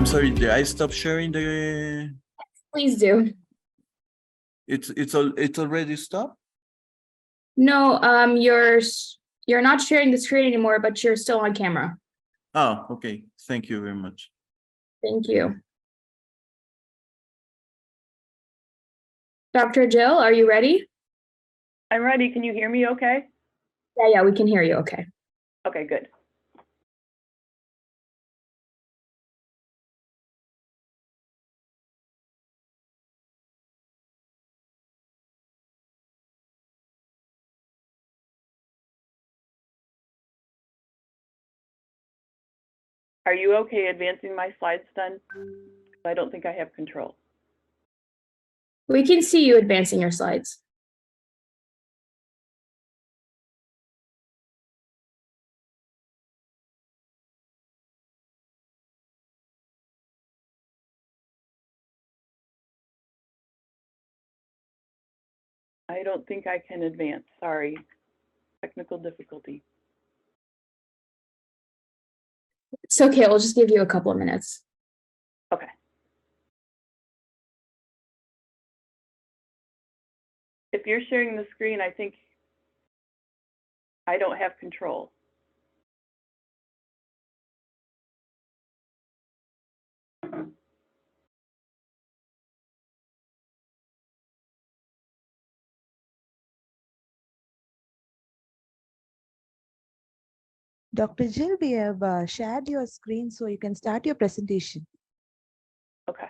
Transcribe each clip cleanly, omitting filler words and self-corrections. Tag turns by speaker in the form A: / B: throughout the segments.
A: sorry, did I stop sharing the?
B: Please do.
A: It's already stopped?
B: No, you're not sharing the screen anymore, but you're still on camera.
A: Oh, okay. Thank you very much.
B: Thank you. Dr. Jill, are you ready?
C: I'm ready. Can you hear me okay?
B: Yeah, we can hear you okay.
C: Okay, good. Are you okay advancing my slides then? I don't think I have control.
B: We can see you advancing your slides.
C: I don't think I can advance. Sorry. Technical difficulty.
B: It's okay. We'll just give you a couple of minutes.
C: Okay. If you're sharing the screen, I think I don't have control.
D: Dr. Jill, we have shared your screen so you can start your presentation.
C: Okay.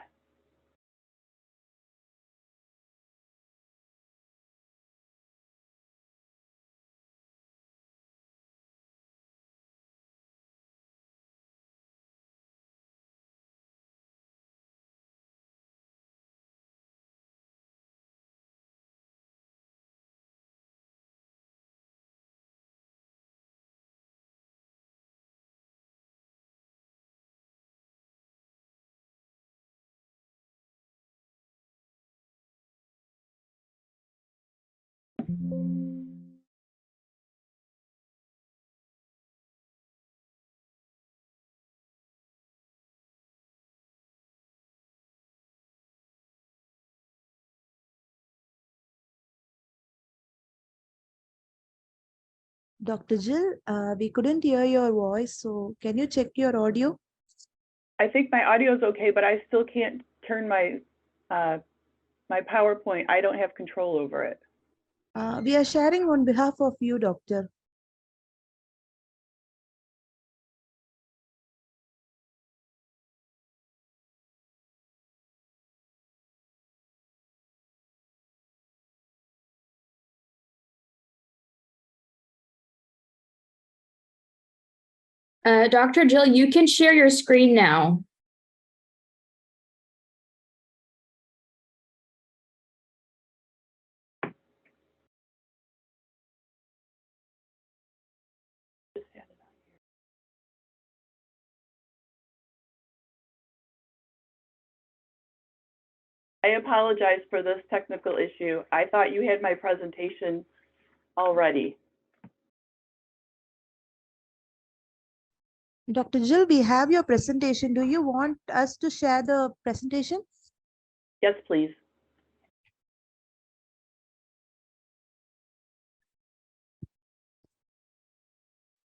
D: Dr. Jill, we couldn't hear your voice, so can you check your audio?
C: I think my audio is okay, but I still can't turn my my PowerPoint. I don't have control over it.
D: We are sharing on behalf of you, doctor.
B: Dr. Jill, you can share your screen now.
C: I apologize for this technical issue. I thought you had my presentation already.
D: Dr. Jill, we have your presentation. Do you want us to share the presentation?
C: Yes, please.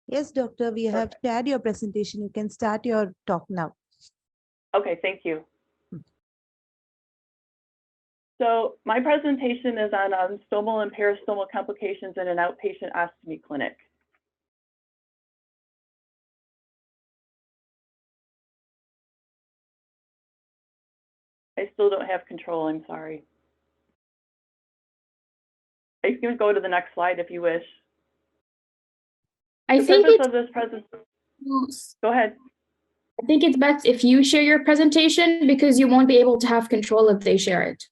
D: Yes, doctor, we have shared your presentation. You can start your talk now.
C: Okay, thank you. So my presentation is on stomal and peristomal complications in an outpatient ostomy clinic. I still don't have control, I'm sorry. I can go to the next slide if you wish.
B: I
C: The
B: think
C: purpose
B: it's,
C: of this presentation, go ahead.
B: I think it's best if you share your presentation because you won't be able to have control if they share it.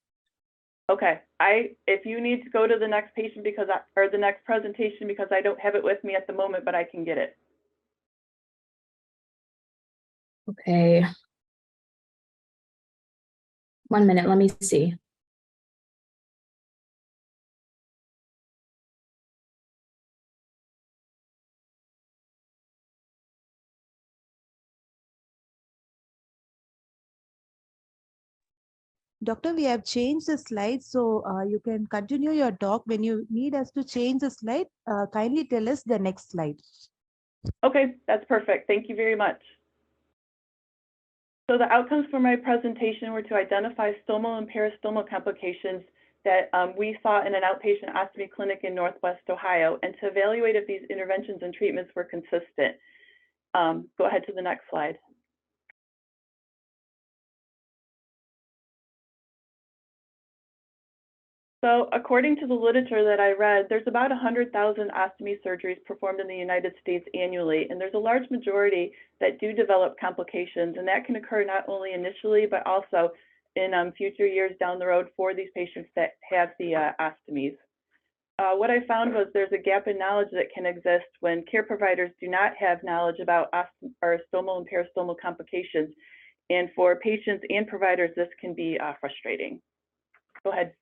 C: Okay, if you need to go to the next patient because or the next presentation because I don't have it with me at the moment, but I can get it.
B: Okay. 1 minute, let me see.
D: Doctor, we have changed the slide, so you can continue your talk. When you need us to change the slide, kindly tell us the next slide.
C: Okay, that's perfect. Thank you very much. So the outcomes for my presentation were to identify stomal and peristomal complications that we saw in an outpatient ostomy clinic in Northwest Ohio, and to evaluate if these interventions and treatments were consistent. Go ahead to the next slide. So according to the literature that I read, there's about 100,000 ostomy surgeries performed in the United States annually, and there's a large majority that do develop complications, and that can occur not only initially, but also in future years down the road for these patients that have the ostomies. What I found was there's a gap in knowledge that can exist when care providers do not have knowledge about stomal and peristomal complications, and for patients and providers, this can be frustrating. Go ahead.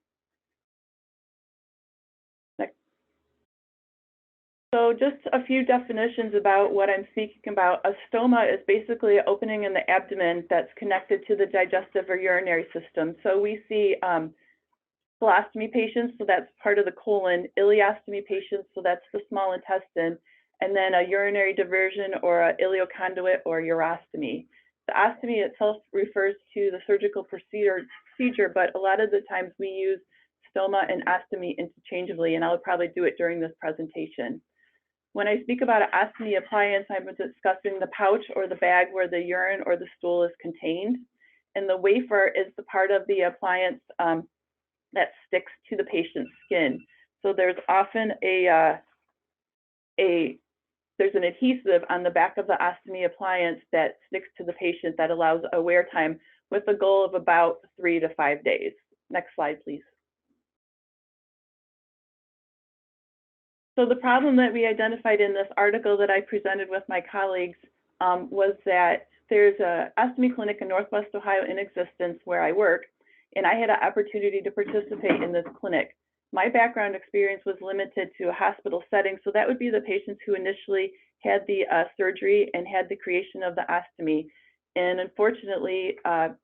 C: So just a few definitions about what I'm speaking about. A stoma is basically an opening in the abdomen that's connected to the digestive or urinary system. So we see colostomy patients, so that's part of the colon, ileostomy patients, so that's the small intestine, and then a urinary diversion or a ileoconduit or urostomy. The ostomy itself refers to the surgical procedure, but a lot of the times we use stoma and ostomy interchangeably, and I'll probably do it during this presentation. When I speak about an ostomy appliance, I'm discussing the pouch or the bag where the urine or the stool is contained. And the wafer is the part of the appliance that sticks to the patient's skin. So there's often there's an adhesive on the back of the ostomy appliance that sticks to the patient that allows a wear time with a goal of about 3 to 5 days. Next slide, please. So the problem that we identified in this article that I presented with my colleagues was that there's an ostomy clinic in Northwest Ohio in existence where I work, and I had an opportunity to participate in this clinic. My background experience was limited to a hospital setting, so that would be the patients who initially had the surgery and had the creation of the ostomy. And unfortunately,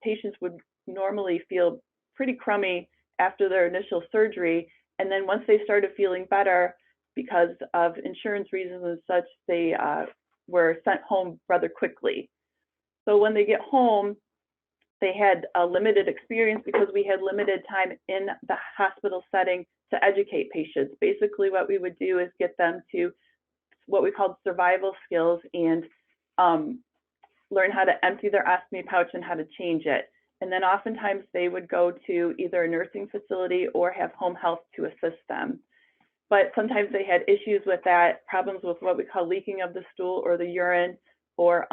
C: patients would normally feel pretty crummy after their initial surgery, and then once they started feeling better, because of insurance reasons and such, they were sent home rather quickly. So when they get home, they had a limited experience because we had limited time in the hospital setting to educate patients. Basically, what we would do is get them to what we called survival skills and learn how to empty their ostomy pouch and how to change it. And then oftentimes they would go to either a nursing facility or have home health to assist them. But sometimes they had issues with that, problems with what we call leaking of the stool or the urine, or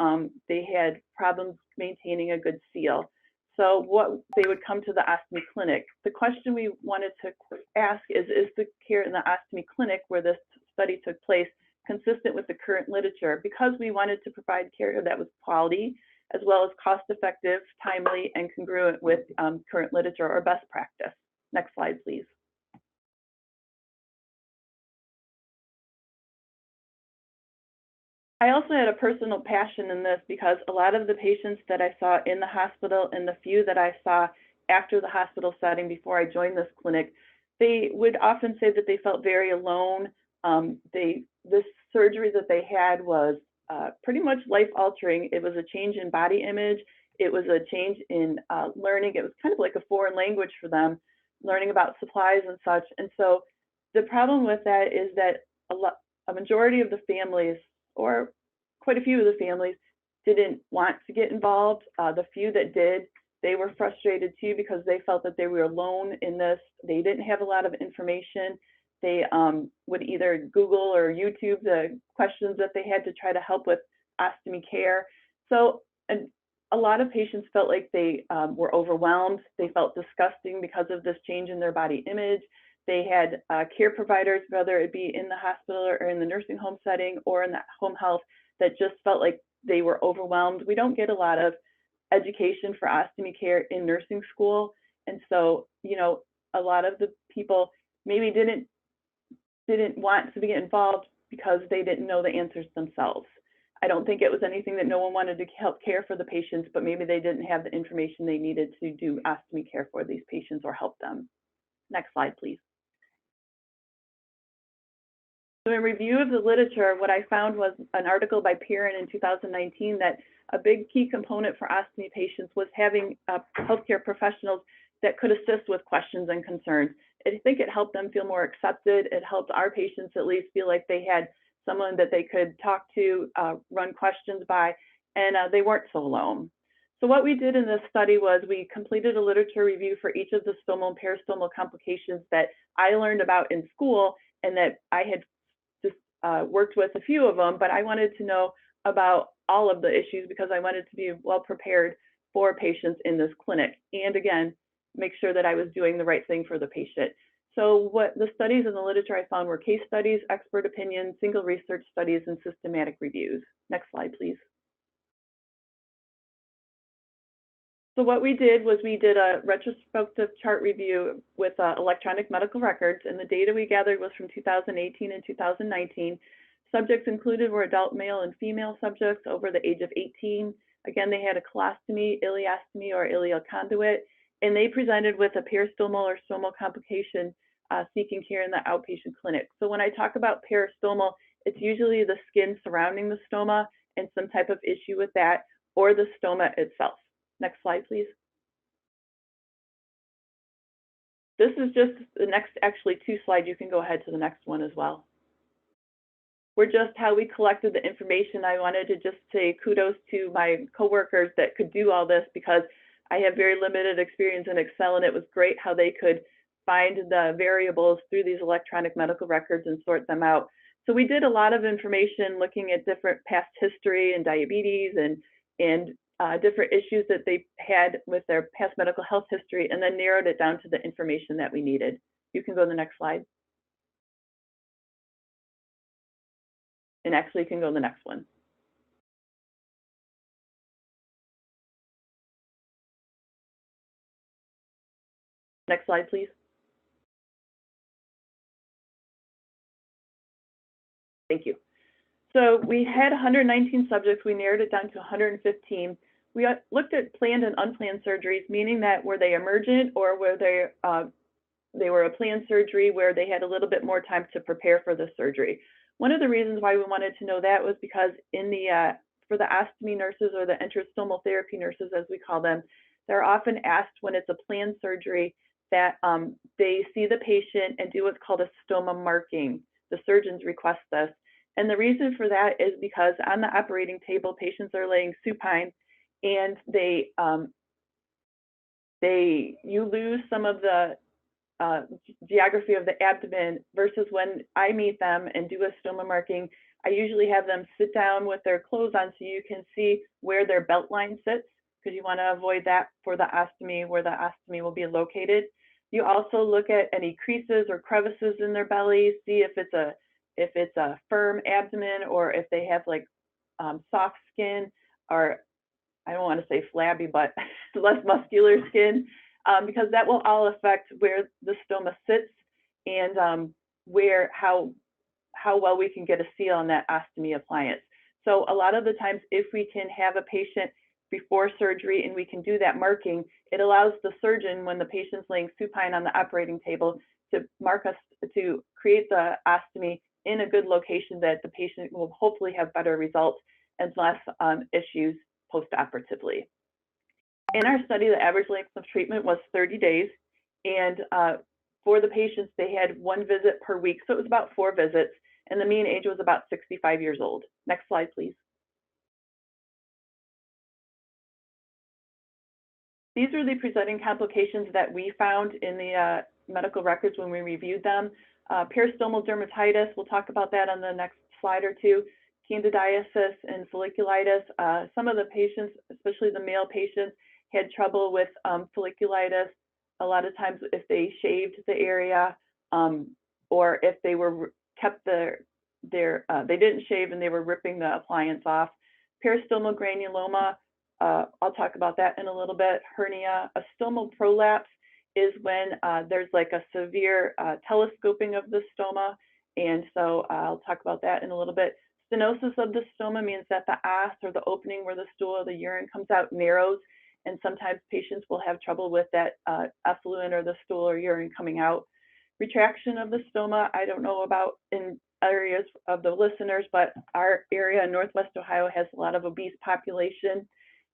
C: they had problems maintaining a good seal. So what they would come to the ostomy clinic. The question we wanted to ask is the care in the ostomy clinic where this study took place consistent with the current literature? Because we wanted to provide care that was quality, as well as cost-effective, timely, and congruent with current literature or best practice. Next slide, please. I also had a personal passion in this because a lot of the patients that I saw in the hospital and the few that I saw after the hospital setting before I joined this clinic, they would often say that they felt very alone. This surgery that they had was pretty much life-altering. It was a change in body image. It was a change in learning. It was kind of like a foreign language for them, learning about supplies and such. And so the problem with that is that a majority of the families, or quite a few of the families, didn't want to get involved. The few that did, they were frustrated too because they felt that they were alone in this. They didn't have a lot of information. They would either Google or YouTube the questions that they had to try to help with ostomy care. So a lot of patients felt like they were overwhelmed. They felt disgusting because of this change in their body image. They had care providers, whether it be in the hospital or in the nursing home setting or in the home health, that just felt like they were overwhelmed. We don't get a lot of education for ostomy care in nursing school. And so, you know, a lot of the people maybe didn't want to get involved because they didn't know the answers themselves. I don't think it was anything that no one wanted to help care for the patients, but maybe they didn't have the information they needed to do ostomy care for these patients or help them. Next slide, please. So in review of the literature, what I found was an article by Piran in 2019 that a big key component for ostomy patients was having healthcare professionals that could assist with questions and concerns. I think it helped them feel more accepted. It helped our patients at least feel like they had someone that they could talk to, run questions by, and they weren't so alone. So what we did in this study was we completed a literature review for each of the stomal and peristomal complications that I learned about in school and that I had just worked with a few of them, but I wanted to know about all of the issues because I wanted to be well prepared for patients in this clinic. And again, make sure that I was doing the right thing for the patient. So what the studies in the literature I found were case studies, expert opinions, single research studies, and systematic reviews. Next slide, please. So what we did was we did a retrospective chart review with electronic medical records, and the data we gathered was from 2018 and 2019. Subjects included were adult male and female subjects over the age of 18. Again, they had a colostomy, ileostomy, or ileal conduit, and they presented with a peristomal or stomal complication seeking care in the outpatient clinic. So when I talk about peristomal, it's usually the skin surrounding the stoma and some type of issue with that, or the stoma itself. Next slide, please. This is just the next, actually 2 slides. You can go ahead to the next one as well. We're just how we collected the information. I wanted to just say kudos to my coworkers that could do all this because I have very limited experience in Excel, and it was great how they could find the variables through these electronic medical records and sort them out. So we did a lot of information looking at different past history and diabetes and different issues that they had with their past medical health history, and then narrowed it down to the information that we needed. You can go to the next slide. And actually, you can go to the next one. Next slide, please. Thank you. So we had 119 subjects. We narrowed it down to 115. We looked at planned and unplanned surgeries, meaning that were they emergent or were they were a planned surgery where they had a little bit more time to prepare for the surgery. One of the reasons why we wanted to know that was because in the for the ostomy nurses or the enterostomal therapy nurses, as we call them, they're often asked when it's a planned surgery that they see the patient and do what's called a stoma marking. The surgeons request this. And the reason for that is because on the operating table, patients are laying supine, and you lose some of the geography of the abdomen versus when I meet them and do a stoma marking, I usually have them sit down with their clothes on so you can see where their belt line sits, because you want to avoid that for the ostomy, where the ostomy will be located. You also look at any creases or crevices in their belly, see if it's a firm abdomen or if they have like soft skin, or I don't want to say flabby, but less muscular skin, because that will all affect where the stoma sits and how well we can get a seal on that ostomy appliance. So a lot of the times, if we can have a patient before surgery and we can do that marking, it allows the surgeon, when the patient's laying supine on the operating table, to mark us, to create the ostomy in a good location that the patient will hopefully have better results and less issues post-operatively. In our study, the average length of treatment was 30 days, and for the patients, they had 1 visit per week, so it was about 4 visits, and the mean age was about 65 years old. Next slide, please. These are the presenting complications that we found in the medical records when we reviewed them. Peristomal dermatitis, we'll talk about that on the next slide or two. Candidiasis and folliculitis. Some of the patients, especially the male patients, had trouble with folliculitis. A lot of times if they shaved the area or if they were kept they didn't shave and they were ripping the appliance off. Peristomal granuloma, I'll talk about that in a little bit. Hernia. A stomal prolapse is when there's like a severe telescoping of the stoma, and so I'll talk about that in a little bit. Stenosis of the stoma means that the os, or the opening where the stool or the urine comes out, narrows, and sometimes patients will have trouble with that effluent or the stool or urine coming out. Retraction of the stoma, I don't know about in areas of the listeners, but our area in Northwest Ohio has a lot of obese population.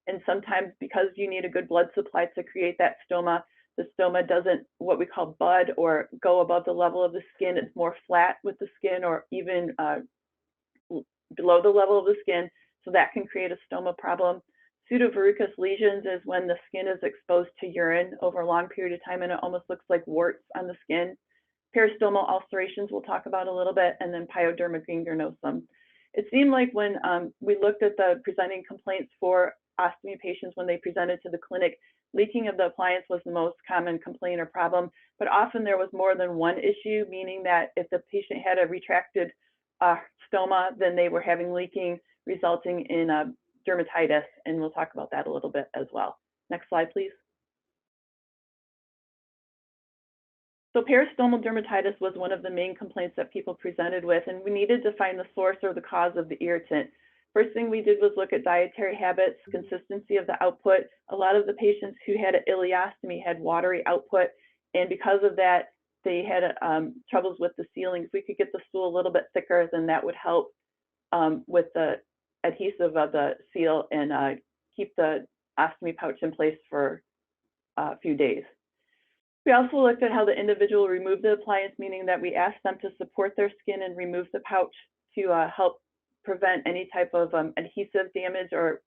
C: And sometimes because you need a good blood supply to create that stoma, the stoma doesn't what we call bud or go above the level of the skin. It's more flat with the skin or even below the level of the skin. So that can create a stoma problem. Pseudoverrucous lesions is when the skin is exposed to urine over a long period of time and it almost looks like warts on the skin. Peristomal ulcerations we'll talk about a little bit, and then pyoderma gangrenosum. It seemed like when we looked at the presenting complaints for ostomy patients when they presented to the clinic, leaking of the appliance was the most common complaint or problem, but often there was more than one issue, meaning that if the patient had a retracted stoma, then they were having leaking, resulting in dermatitis, and we'll talk about that a little bit as well. Next slide, please. So peristomal dermatitis was one of the main complaints that people presented with, and we needed to find the source or the cause of the irritant. First thing we did was look at dietary habits, consistency of the output. A lot of the patients who had an ileostomy had watery output, and because of that, they had troubles with the sealing. If we could get the stool a little bit thicker, then that would help with the adhesive of the seal and keep the ostomy pouch in place for a few days. We also looked at how the individual removed the appliance, meaning that we asked them to support their skin and remove the pouch to help prevent any type of adhesive damage or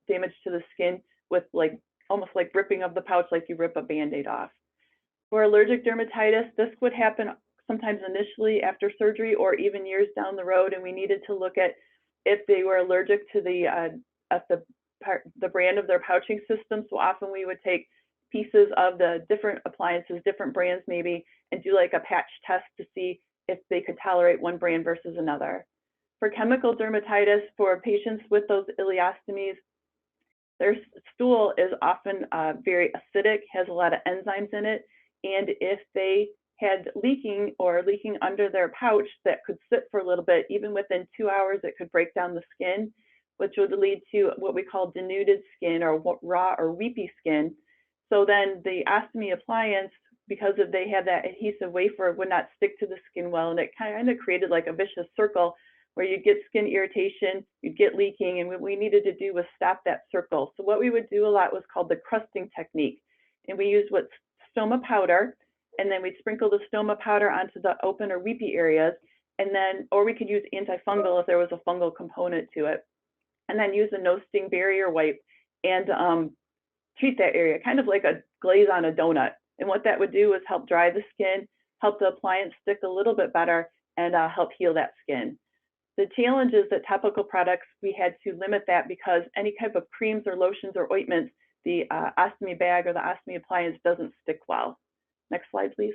C: damage to the skin with almost like ripping of the pouch like you rip a Band-Aid off. For allergic dermatitis, this would happen sometimes initially after surgery or even years down the road, and we needed to look at if they were allergic to the brand of their pouching system. So often we would take pieces of the different appliances, different brands maybe, and do like a patch test to see if they could tolerate one brand versus another. For chemical dermatitis, for patients with those ileostomies, their stool is often very acidic, has a lot of enzymes in it, and if they had leaking under their pouch that could sit for a little bit, even within 2 hours, it could break down the skin, which would lead to what we call denuded skin or raw or weepy skin. So then the ostomy appliance, because if they had that adhesive wafer, would not stick to the skin well, and it kind of created like a vicious circle where you'd get skin irritation, you'd get leaking, and what we needed to do was stop that circle. So what we would do a lot was called the crusting technique, and we used what's stoma powder, and then we'd sprinkle the stoma powder onto the open or weepy areas, and then, or we could use antifungal if there was a fungal component to it, and then use a no-sting barrier wipe and treat that area, kind of like a glaze on a donut. And what that would do is help dry the skin, help the appliance stick a little bit better, and help heal that skin. The challenge is that topical products, we had to limit that because any type of creams or lotions or ointments, the ostomy bag or the ostomy appliance doesn't stick well. Next slide, please.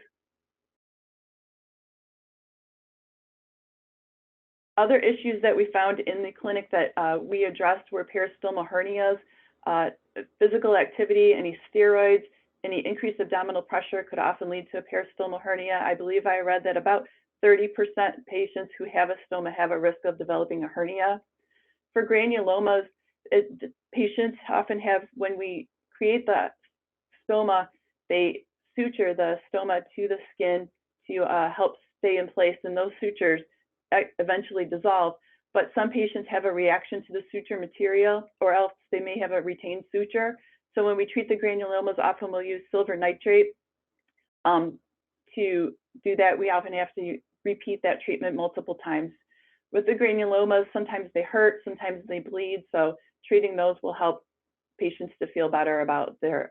C: Other issues that we found in the clinic that we addressed were peristomal hernias, physical activity, any steroids, any increased abdominal pressure could often lead to a peristomal hernia. I believe I read that about 30% patients who have a stoma have a risk of developing a hernia. For granulomas, patients often have, when we create the stoma, they suture the stoma to the skin to help stay in place, and those sutures eventually dissolve. But some patients have a reaction to the suture material, or else they may have a retained suture. So when we treat the granulomas, often we'll use silver nitrate. To do that, we often have to repeat that treatment multiple times. With the granulomas, sometimes they hurt, sometimes they bleed, so treating those will help patients to feel better about their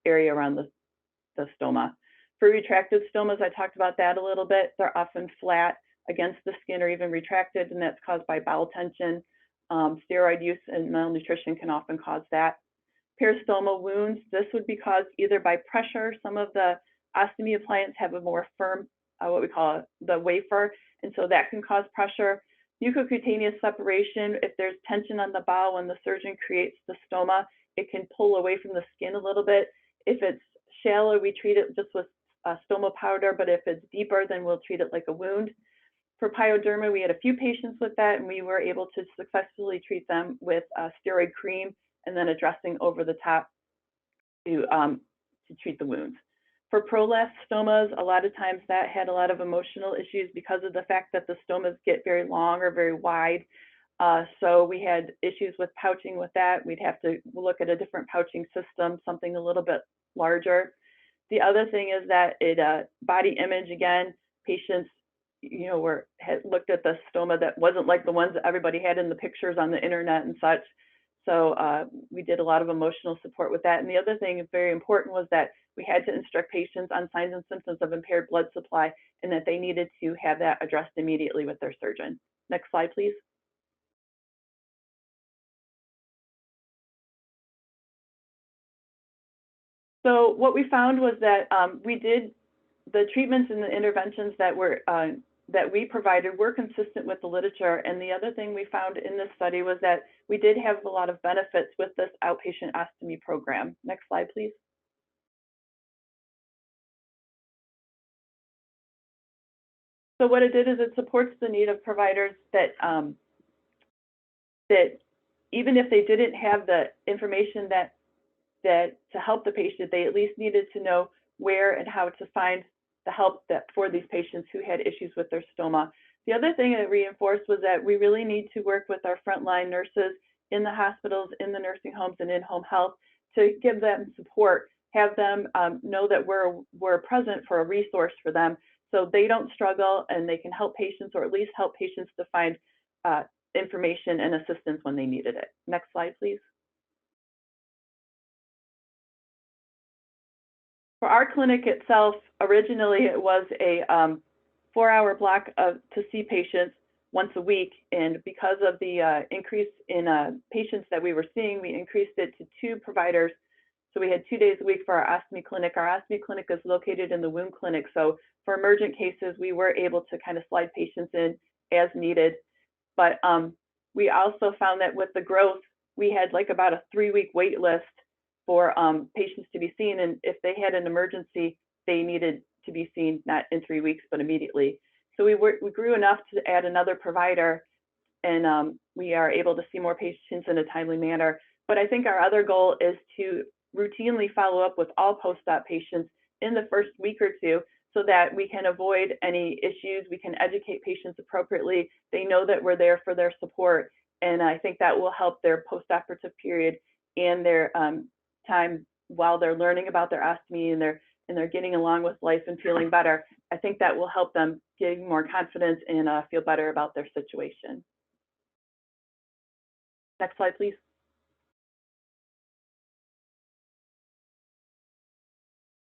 C: area around the stoma. For retracted stomas, I talked about that a little bit. They're often flat against the skin or even retracted, and that's caused by bowel tension. Steroid use and malnutrition can often cause that. Peristomal wounds, this would be caused either by pressure. Some of the ostomy appliance have a more firm, what we call the wafer, and so that can cause pressure. Mucocutaneous separation, if there's tension on the bowel when the surgeon creates the stoma, it can pull away from the skin a little bit. If it's shallow, we treat it just with stoma powder, but if it's deeper, then we'll treat it like a wound. For pyoderma, we had a few patients with that, and we were able to successfully treat them with steroid cream and then a dressing over the top to treat the wounds. For prolastomas, a lot of times that had a lot of emotional issues because of the fact that the stomas get very long or very wide. So we had issues with pouching with that. We'd have to look at a different pouching system, something a little bit larger. The other thing is that body image, again, patients, had looked at the stoma that wasn't like the ones that everybody had in the pictures on the internet and such. So we did a lot of emotional support with that. And the other thing very important was that we had to instruct patients on signs and symptoms of impaired blood supply and that they needed to have that addressed immediately with their surgeon. Next slide, please. So what we found was that the treatments and the interventions that we provided were consistent with the literature. And the other thing we found in this study was that we did have a lot of benefits with this outpatient ostomy program. Next slide, please. So what it did is it supports the need of providers that even if they didn't have the information that to help the patient, they at least needed to know where and how to find the help for these patients who had issues with their stoma. The other thing it reinforced was that we really need to work with our frontline nurses in the hospitals, in the nursing homes, and in home health to give them support, have them know that we're present for a resource for them so they don't struggle and they can help patients, or at least help patients to find information and assistance when they needed it. Next slide, please. For our clinic itself, originally it was a 4-hour block to see patients once a week, and because of the increase in patients that we were seeing, we increased it to 2 providers. So we had 2 days a week for our ostomy clinic. Our ostomy clinic is located in the wound clinic, so for emergent cases, we were able to kind of slide patients in as needed. But we also found that with the growth, we had like about a 3-week wait list for patients to be seen, and if they had an emergency, they needed to be seen not in 3 weeks, but immediately. So we grew enough to add another provider, and we are able to see more patients in a timely manner. But I think our other goal is to routinely follow up with all post-op patients in the first week or 2 so that we can avoid any issues, we can educate patients appropriately, they know that we're there for their support, and I think that will help their post-operative period and their time while they're learning about their ostomy and they're getting along with life and feeling better. I think that will help them gain more confidence and feel better about their situation. Next slide, please.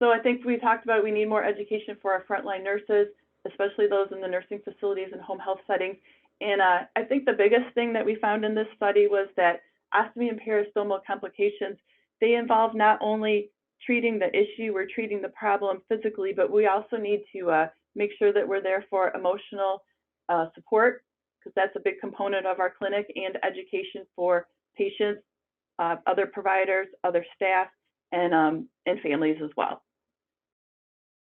C: So I think we talked about we need more education for our frontline nurses, especially those in the nursing facilities and home health settings. And I think the biggest thing that we found in this study was that ostomy and peristomal complications, they involve not only treating the issue, we're treating the problem physically, but we also need to make sure that we're there for emotional support, because that's a big component of our clinic, and education for patients, other providers, other staff, and families as well.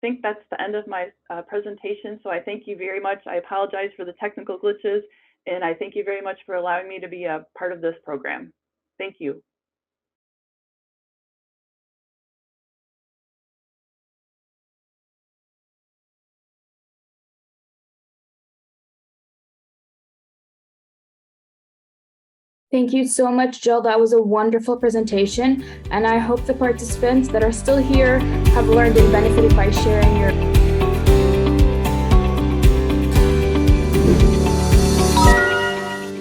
C: I think that's the end of my presentation, so I thank you very much. I apologize for the technical glitches, and I thank you very much for allowing me to be a part of this program. Thank you.
B: Thank you so much, Jill. That was a wonderful presentation, and I hope the participants that are still here have learned and benefited by sharing your